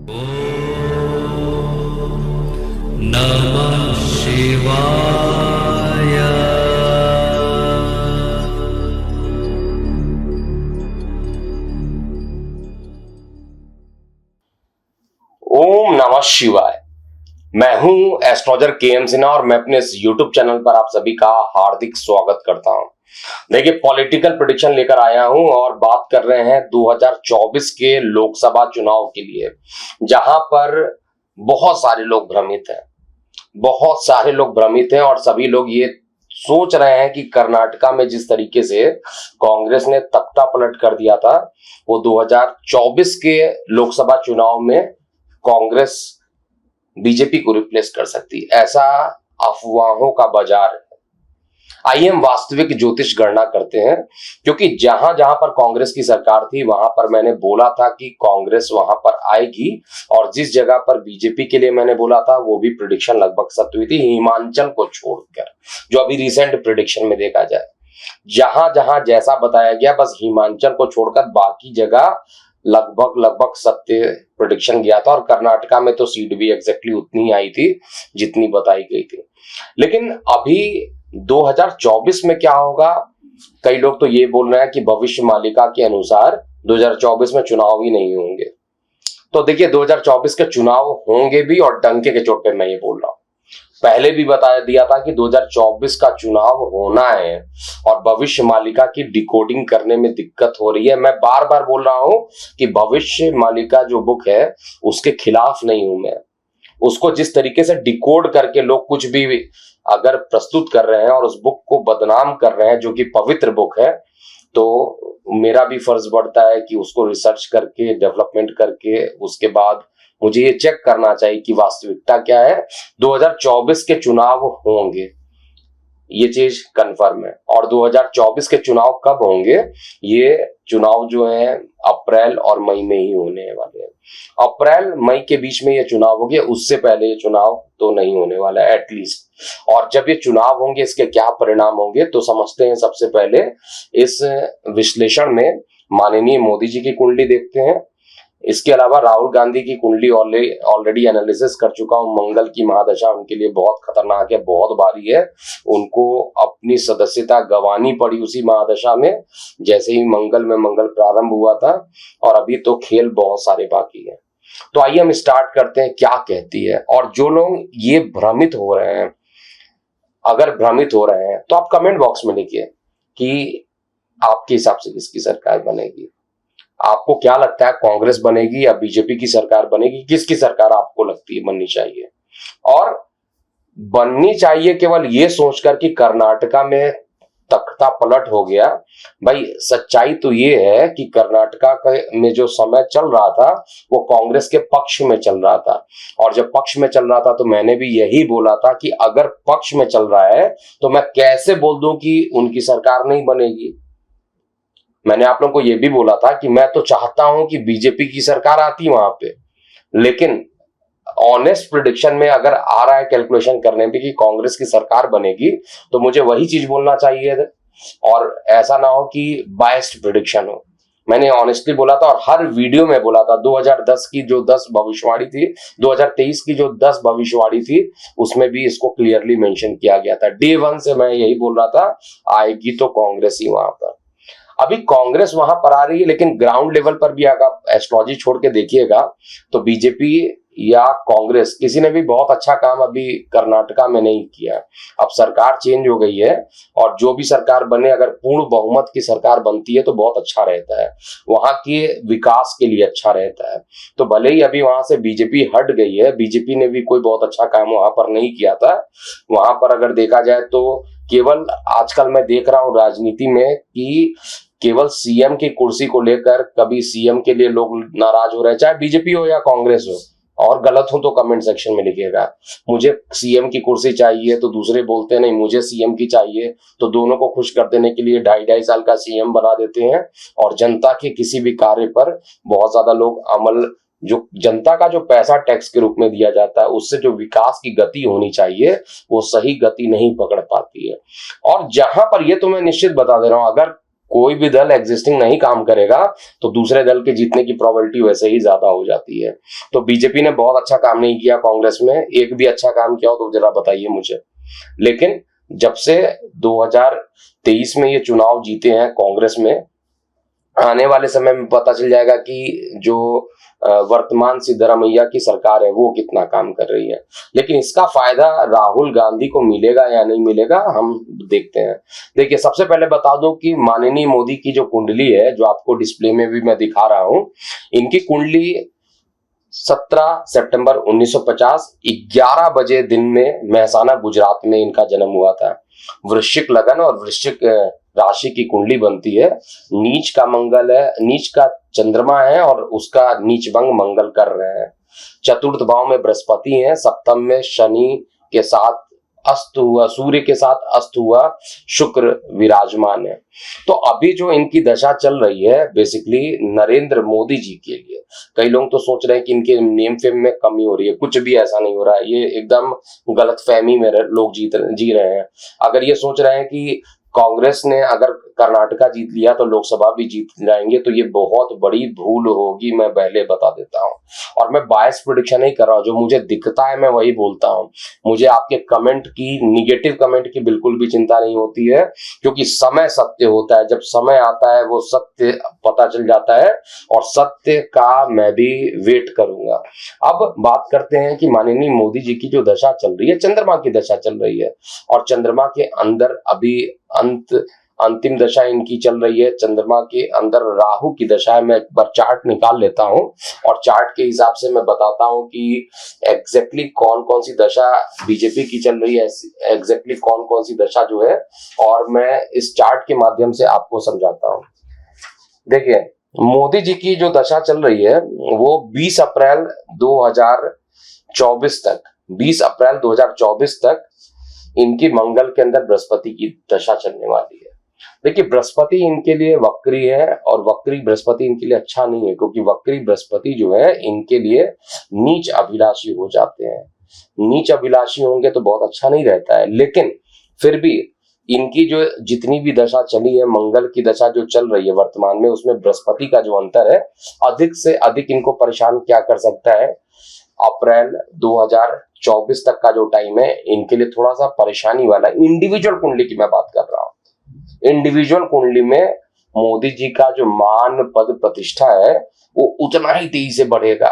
नमः शिवाय। ओम नमः शिवाय। मैं हूं एस्ट्रोलॉजर के.एम. सिन्हा और मैं अपने इस YouTube चैनल पर आप सभी का हार्दिक स्वागत करता हूं। देखिए, पॉलिटिकल प्रेडिक्शन लेकर आया हूं और बात कर रहे हैं 2024 के लोकसभा चुनाव के लिए, जहां पर बहुत सारे लोग भ्रमित हैं और सभी लोग ये सोच रहे हैं कि कर्नाटका में जिस तरीके से कांग्रेस ने तख्ता पलट कर दिया था, वो 2024 के लोकसभा चुनाव में कांग्रेस बीजेपी को रिप्लेस कर सकती है। ऐसा अफवाहों का बाजार है। आइए हम वास्तविक ज्योतिष गणना करते हैं, क्योंकि जहां जहां पर कांग्रेस की सरकार थी वहां पर मैंने बोला था कि कांग्रेस वहां पर आएगी, और जिस जगह पर बीजेपी के लिए मैंने बोला था वो भी प्रेडिक्शन लगभग सत्य हुई थी, हिमाचल को छोड़कर। जो अभी रिसेंट प्रेडिक्शन में देखा जाए, जहां जहां जैसा बताया गया, बस हिमाचल को छोड़कर बाकी जगह लगभग सत्य प्रेडिक्शन गया था। और कर्नाटका में तो सीट भी एग्जैक्टली उतनी आई थी जितनी बताई गई थी। लेकिन अभी 2024 में क्या होगा, कई लोग तो ये बोल रहे हैं कि भविष्य मालिका के अनुसार 2024 में चुनाव ही नहीं होंगे। तो देखिए, 2024 के चुनाव होंगे भी, और डंके के चोट पे मैं ये बोल रहा हूं। पहले भी बता दिया था कि 2024 का चुनाव होना है, और भविष्य मालिका की डिकोडिंग करने में दिक्कत हो रही है। मैं बार बार बोल रहा हूं कि भविष्य मालिका जो बुक है उसके खिलाफ नहीं हूं मैं। उसको जिस तरीके से डिकोड करके लोग कुछ भी अगर प्रस्तुत कर रहे हैं और उस बुक को बदनाम कर रहे हैं, जो कि पवित्र बुक है, तो मेरा भी फर्ज बढ़ता है कि उसको रिसर्च करके, डेवलपमेंट करके, उसके बाद मुझे ये चेक करना चाहिए कि वास्तविकता क्या है। 2024 के चुनाव होंगे, ये चीज कंफर्म है। और 2024 के चुनाव कब होंगे? ये चुनाव जो है अप्रैल और मई में ही होने वाले हैं। अप्रैल मई के बीच में ये चुनाव होंगे, उससे पहले ये चुनाव तो नहीं होने वाला है एटलीस्ट। और जब ये चुनाव होंगे, इसके क्या परिणाम होंगे, तो समझते हैं। सबसे पहले इस विश्लेषण में माननीय मोदी जी की कुंडली देखते हैं। इसके अलावा राहुल गांधी की कुंडली ऑलरेडी एनालिसिस कर चुका हूं। मंगल की महादशा उनके लिए बहुत खतरनाक है, बहुत भारी है। उनको अपनी सदस्यता गंवानी पड़ी उसी महादशा में, जैसे ही मंगल में मंगल प्रारंभ हुआ था। और अभी तो खेल बहुत सारे बाकी है। तो आइए हम स्टार्ट करते हैं, क्या कहती है। और जो लोग ये भ्रमित हो रहे हैं, अगर भ्रमित हो रहे हैं, तो आप कमेंट बॉक्स में लिखिए कि आपके हिसाब से किसकी सरकार बनेगी। आपको क्या लगता है, कांग्रेस बनेगी या बीजेपी की सरकार बनेगी? किसकी सरकार आपको लगती है बननी चाहिए? और बननी चाहिए केवल ये सोचकर कि कर्नाटका में तख्ता पलट हो गया। भाई, सच्चाई तो ये है कि कर्नाटका में जो समय चल रहा था वो कांग्रेस के पक्ष में चल रहा था। और जब पक्ष में चल रहा था तो मैंने भी यही बोला था कि अगर पक्ष में चल रहा है तो मैं कैसे बोल दूं कि उनकी सरकार नहीं बनेगी। मैंने आप लोगों को यह भी बोला था कि मैं तो चाहता हूं कि बीजेपी की सरकार आती वहां पे, लेकिन ऑनेस्ट प्रेडिक्शन में अगर आ रहा है कैलकुलेशन करने पे कि कांग्रेस की सरकार बनेगी, तो मुझे वही चीज बोलना चाहिए था। और ऐसा ना हो कि बायस्ड प्रेडिक्शन हो। मैंने ऑनेस्टली बोला था और हर वीडियो में बोला था। 2010 की जो 10 भविष्यवाणी थी, 2023 की जो 10 भविष्यवाणी थी, उसमें भी इसको क्लियरली मेंशन किया गया था। डे 1 से मैं यही बोल रहा था, आएगी तो कांग्रेस ही वहां पर। अभी कांग्रेस वहां पर आ रही है, लेकिन ग्राउंड लेवल पर भी अगर एस्ट्रोलॉजी छोड़ के देखिएगा तो बीजेपी या कांग्रेस किसी ने भी बहुत अच्छा काम अभी कर्नाटका में नहीं किया। अब सरकार चेंज हो गई है, और जो भी सरकार बने, अगर पूर्ण बहुमत की सरकार बनती है तो बहुत अच्छा रहता है, वहां के विकास के लिए अच्छा रहता है। तो भले ही अभी वहां से बीजेपी हट गई है, बीजेपी ने भी कोई बहुत अच्छा काम वहां पर नहीं किया था। वहां पर अगर देखा जाए तो केवल आजकल मैं देख रहा हूं राजनीति में कि केवल सीएम की कुर्सी को लेकर कभी सीएम के लिए लोग नाराज हो रहे हैं, चाहे बीजेपी हो या कांग्रेस हो। और गलत हूं तो कमेंट सेक्शन में लिखिएगा। मुझे सीएम की कुर्सी चाहिए तो दूसरे बोलते नहीं मुझे सीएम की चाहिए, तो दोनों को खुश कर देने के लिए 2.5 साल का सीएम बना देते हैं। और जनता के किसी भी कार्य पर बहुत ज्यादा लोग अमल, जो जनता का जो पैसा टैक्स के रूप में दिया जाता है, उससे जो विकास की गति होनी चाहिए वो सही गति नहीं पकड़ पाती है। और जहां पर, ये तो मैं निश्चित बता दे रहा हूं, अगर कोई भी दल एग्जिस्टिंग नहीं काम करेगा तो दूसरे दल के जीतने की प्रोबेबिलिटी वैसे ही ज्यादा हो जाती है। तो बीजेपी ने बहुत अच्छा काम नहीं किया कांग्रेस में, एक भी अच्छा काम किया हो तो जरा बताइए मुझे। लेकिन जब से 2023 में ये चुनाव जीते हैं कांग्रेस में, आने वाले समय में पता चल जाएगा कि जो वर्तमान सिद्धरामैया की सरकार है वो कितना काम कर रही है। लेकिन इसका फायदा राहुल गांधी को मिलेगा या नहीं मिलेगा, हम देखते हैं। देखिए, सबसे पहले बता दूं कि माननीय मोदी की जो कुंडली है, जो आपको डिस्प्ले में भी मैं दिखा रहा हूं, इनकी कुंडली 17 सितंबर 1950 11 बजे दिन में मेहसाना गुजरात में इनका जन्म हुआ था। वृश्चिक लगन और वृश्चिक राशि की कुंडली बनती है। नीच का मंगल है, नीच का चंद्रमा है और उसका नीचभंग मंगल कर रहे हैं। चतुर्थ भाव में बृहस्पति है, सप्तम में शनि के साथ अस्त हुआ, सूर्य के साथ अस्त हुआ शुक्र विराजमान है। तो अभी जो इनकी दशा चल रही है बेसिकली नरेंद्र मोदी जी के लिए, कई लोग तो सोच रहे हैं कि इनके नेम फेम में कमी हो रही है, कुछ भी ऐसा नहीं हो रहा है। ये एकदम गलत फहमी में लोग जी रहे हैं। अगर ये सोच रहे हैं कि कांग्रेस ने अगर कर्नाटका जीत लिया तो लोकसभा भी जीत जाएंगे, तो ये बहुत बड़ी भूल होगी, मैं पहले बता देता हूं। और मैं बायस प्रेडिक्शन नहीं कर रहा हूं, जो मुझे दिखता है मैं वही बोलता हूं। मुझे आपके कमेंट की, निगेटिव कमेंट की बिल्कुल भी चिंता नहीं होती है, क्योंकि समय सत्य होता है। जब समय आता है वो सत्य पता चल जाता है और सत्य का मैं भी वेट करूंगा। अब बात करते हैं कि माननीय मोदी जी की जो दशा चल रही है, चंद्रमा की दशा चल रही है, और चंद्रमा के अंदर अभी अंतिम दशा इनकी चल रही है। चंद्रमा के अंदर राहु की दशा है। मैं एक बार चार्ट निकाल लेता हूं और चार्ट के हिसाब से मैं बताता हूं कि एग्जैक्टली कौन कौन सी दशा बीजेपी की चल रही है, एग्जैक्टली कौन कौन सी दशा जो है, और मैं इस चार्ट के माध्यम से आपको समझाता हूं। देखिए, मोदी जी की जो दशा चल रही है वो 20 अप्रैल 2024 तक, 20 अप्रैल 2024 तक इनकी मंगल के अंदर बृहस्पति की दशा चलने वाली है। देखिए, बृहस्पति इनके लिए वक्री है और वक्री बृहस्पति इनके लिए अच्छा नहीं है, क्योंकि वक्री बृहस्पति जो है इनके लिए नीच अभिलाषी हो जाते हैं। नीच अभिलाषी होंगे तो बहुत अच्छा नहीं रहता है। लेकिन फिर भी इनकी जो जितनी भी दशा चली है, मंगल की दशा जो चल रही है वर्तमान में, उसमें बृहस्पति का जो अंतर है, अधिक से अधिक इनको परेशान क्या कर सकता है, अप्रैल 2024 तक का जो टाइम है इनके लिए थोड़ा सा परेशानी वाला है। इंडिविजुअल कुंडली की मैं बात कर रहा हूं। इंडिविजुअल कुंडली में मोदी जी का जो मान पद प्रतिष्ठा है वो उतना ही तेजी से बढ़ेगा।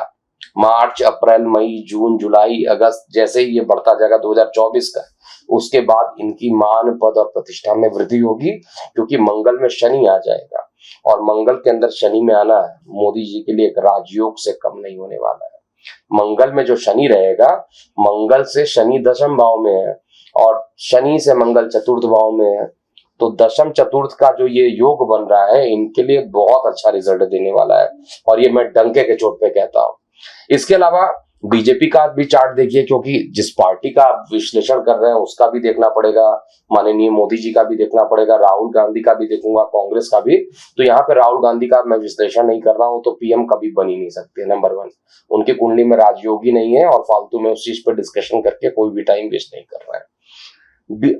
मार्च, अप्रैल, मई, जून, जुलाई, अगस्त जैसे ही ये बढ़ता जाएगा 2024 का, उसके बाद इनकी मान पद और प्रतिष्ठा में वृद्धि होगी, क्योंकि मंगल में शनि आ जाएगा। और मंगल के अंदर शनि में आना मोदी जी के लिए एक राजयोग से कम नहीं होने वाला है। मंगल में जो शनि रहेगा, मंगल से शनि दशम भाव में है और शनि से मंगल चतुर्थ भाव में है, तो दशम चतुर्थ का जो ये योग बन रहा है इनके लिए बहुत अच्छा रिजल्ट देने वाला है, और ये मैं डंके के चोट पे कहता हूं। इसके अलावा बीजेपी का भी चार्ट देखिए, क्योंकि जिस पार्टी का आप विश्लेषण कर रहे हैं उसका भी देखना पड़ेगा, माननीय मोदी जी का भी देखना पड़ेगा, राहुल गांधी का भी देखूंगा, कांग्रेस का भी। तो यहाँ पे राहुल गांधी का मैं विश्लेषण नहीं कर रहा हूं, तो पीएम कभी बन ही नहीं सकते। नंबर 1, उनकी कुंडली में राजयोगी नहीं है और फालतू में उस चीज पर डिस्कशन करके कोई भी टाइम वेस्ट नहीं कर रहा है।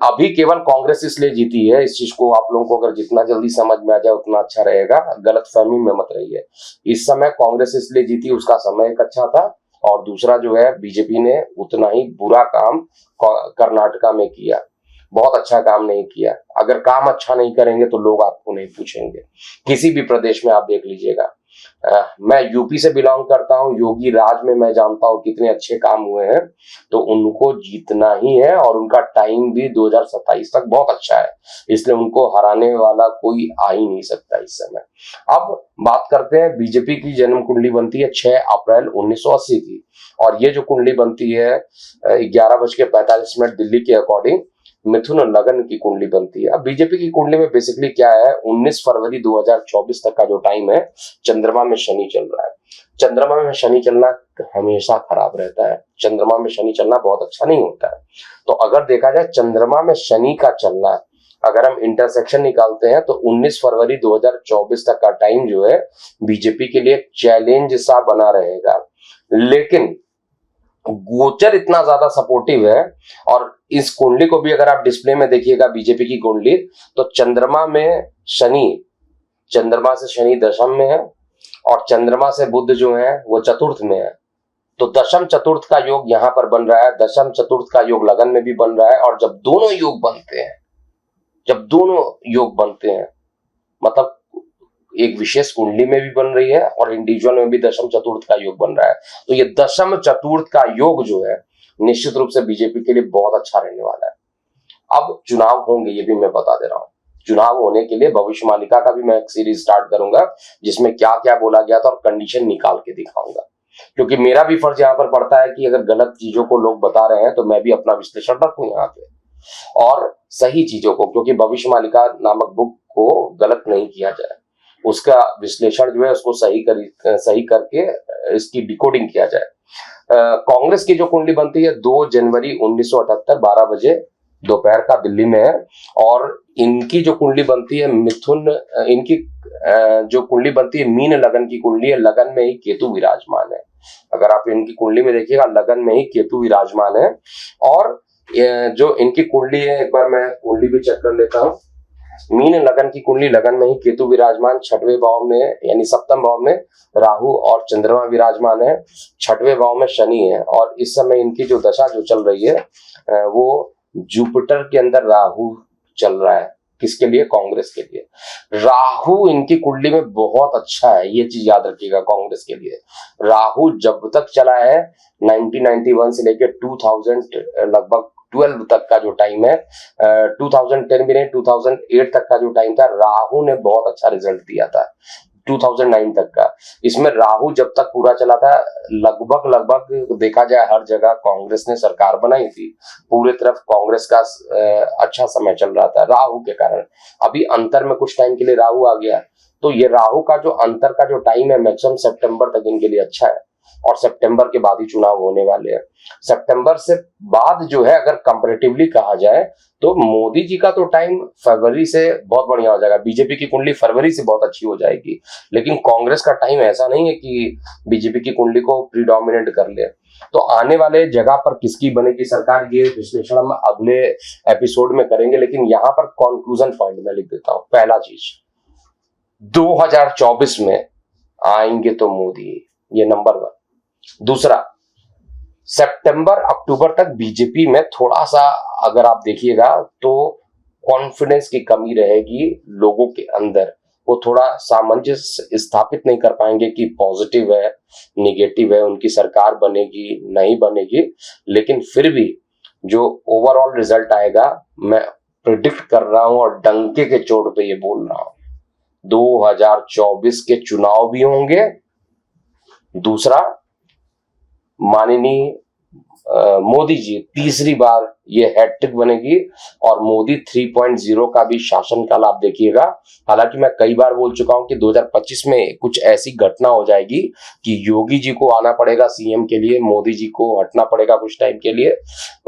अभी केवल कांग्रेस इसलिए जीती है, इस चीज को आप लोगों को अगर जितना जल्दी समझ में आ जाए उतना अच्छा रहेगा, गलतफहमी में मत रहिए। इस समय कांग्रेस इसलिए जीती, उसका समय एक अच्छा था, और दूसरा जो है बीजेपी ने उतना ही बुरा काम कर्नाटका में किया, बहुत अच्छा काम नहीं किया। अगर काम अच्छा नहीं करेंगे तो लोग आपको नहीं पूछेंगे। किसी भी प्रदेश में आप देख लीजिएगा, मैं यूपी से बिलोंग करता हूं, योगी राज में मैं जानता हूं कितने अच्छे काम हुए हैं, तो उनको जीतना ही है, और उनका टाइम भी 2027 तक बहुत अच्छा है, इसलिए उनको हराने वाला कोई आ ही नहीं सकता इस समय। अब बात करते हैं, बीजेपी की जन्म कुंडली बनती है 6 अप्रैल 1980 की, और ये जो कुंडली बनती है 11:45 दिल्ली के अकॉर्डिंग मिथुन लगन की कुंडली बनती है। अब बीजेपी की कुंडली में बेसिकली क्या है, 19 फरवरी 2024 तक का जो टाइम है, चंद्रमा में शनि चल रहा है। चंद्रमा में शनि चलना हमेशा खराब रहता है, चंद्रमा में शनि चलना बहुत अच्छा नहीं होता है। तो अगर देखा जाए चंद्रमा में शनि का चलना, अगर हम इंटरसेक्शन निकालते हैं तो 19 फरवरी 2024 तक का टाइम जो है बीजेपी के लिए चैलेंज सा बना रहेगा। लेकिन गोचर इतना ज्यादा सपोर्टिव है, और इस कुंडली को भी अगर आप डिस्प्ले में देखिएगा बीजेपी की कुंडली, तो चंद्रमा में शनि चंद्रमा से शनि दशम में है और चंद्रमा से बुध जो है वो चतुर्थ में है। तो दशम चतुर्थ का योग यहां पर बन रहा है, दशम चतुर्थ का योग लगन में भी बन रहा है। और जब दोनों योग बनते हैं मतलब एक विशेष कुंडली में भी बन रही है और इंडिविजुअल में भी दशम चतुर्थ का योग बन रहा है। तो ये दशम चतुर्थ का योग जो है निश्चित रूप से बीजेपी के लिए बहुत अच्छा रहने वाला है। अब चुनाव होंगे, ये भी मैं बता दे रहा हूं। चुनाव होने के लिए भविष्य मालिका का भी मैं एक सीरीज स्टार्ट करूंगा जिसमें क्या क्या बोला गया था और कंडीशन निकाल के दिखाऊंगा, क्योंकि मेरा भी फर्ज यहाँ पर पड़ता है कि अगर गलत चीजों को लोग बता रहे हैं तो मैं भी अपना विश्लेषण रखूं यहाँ पे और सही चीजों को, क्योंकि भविष्य मालिका नामक बुक को गलत नहीं किया जाए, उसका विश्लेषण जो है उसको सही करके इसकी डिकोडिंग किया जाए। कांग्रेस की जो कुंडली बनती है 2 जनवरी 1978 12 बजे दोपहर का दिल्ली में है और इनकी जो कुंडली बनती है इनकी जो कुंडली बनती है मीन लगन की कुंडली है, लगन में ही केतु विराजमान है। अगर आप इनकी कुंडली में देखिएगा लगन में ही केतु विराजमान है। और जो इनकी कुंडली है, एक बार मैं कुंडली भी चेक कर लेता हूँ। मीन लगन की कुंडली, लगन में ही केतु विराजमान, 6वें भाव में यानी सप्तम भाव में राहु और चंद्रमा विराजमान है, 6वें भाव में शनि है। और इस समय इनकी जो दशा जो चल रही है वो जुपिटर के अंदर राहु चल रहा है। किसके लिए? कांग्रेस के लिए। राहु इनकी कुंडली में बहुत अच्छा है, ये चीज याद रखिएगा कांग्रेस के लिए। राहु जब तक चला है 1991 से लेकर 2000 लगभग 12 तक का जो टाइम है, 2010 भी नहीं 2008 तक का जो टाइम था, राहु ने बहुत अच्छा रिजल्ट दिया था 2009 तक का। इसमें राहु जब तक पूरा चला था लगभग देखा जाए हर जगह कांग्रेस ने सरकार बनाई थी, पूरे तरफ कांग्रेस का अच्छा समय चल रहा था राहु के कारण। अभी अंतर में कुछ टाइम के लिए राहु आ गया, तो ये राहु का जो अंतर का जो टाइम है मैक्सिमम सितंबर तक इनके लिए अच्छा है और सितंबर के बाद ही चुनाव होने वाले हैं। सितंबर से बाद जो है अगर कंपैरेटिवली कहा जाए तो मोदी जी का तो टाइम फरवरी से बहुत बढ़िया हो जाएगा, बीजेपी की कुंडली फरवरी से बहुत अच्छी हो जाएगी। लेकिन कांग्रेस का टाइम ऐसा नहीं है कि बीजेपी की कुंडली को प्रीडोमिनेट कर ले। तो आने वाले जगह पर किसकी बनेगी सरकार, ये विश्लेषण हम अगले एपिसोड में करेंगे। लेकिन यहाँ पर कंक्लूजन पॉइंट में लिख देता हूं। पहला चीज, 2024 में आएंगे तो मोदी, ये नंबर 1। दूसरा, सितंबर अक्टूबर तक बीजेपी में थोड़ा सा अगर आप देखिएगा तो कॉन्फिडेंस की कमी रहेगी लोगों के अंदर, वो थोड़ा सामंजस्य स्थापित नहीं कर पाएंगे कि पॉजिटिव है निगेटिव है, उनकी सरकार बनेगी नहीं बनेगी। लेकिन फिर भी जो ओवरऑल रिजल्ट आएगा मैं प्रिडिक्ट कर रहा हूं और डंके के चोट पे ये बोल रहा हूं, 2024 के चुनाव भी होंगे। दूसरा, माननीय मोदी जी तीसरी बार ये हैट्रिक बनेगी और मोदी 3.0 का भी शासनकाल आप देखिएगा। हालांकि मैं कई बार बोल चुका हूं कि 2025 में कुछ ऐसी घटना हो जाएगी कि योगी जी को आना पड़ेगा सीएम के लिए, मोदी जी को हटना पड़ेगा कुछ टाइम के लिए,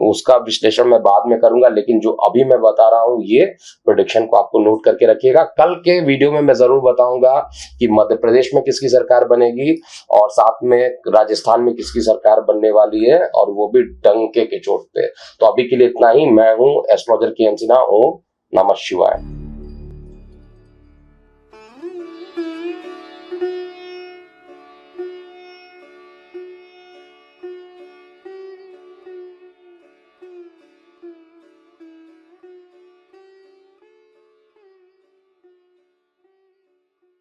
उसका विश्लेषण मैं बाद में करूंगा। लेकिन जो अभी मैं बता रहा हूं ये प्रेडिक्शन को आपको नोट करके रखिएगा। कल के वीडियो में मैं जरूर बताऊंगा कि मध्य प्रदेश में किसकी सरकार बनेगी और साथ में राजस्थान में किसकी सरकार बनने वाली है, और वो भी डंके के चोट पे। तो अभी के लिए इतना ही। मैं हूं एस्ट्रोलॉजर KM सिन्हा। ओम नमः शिवाय।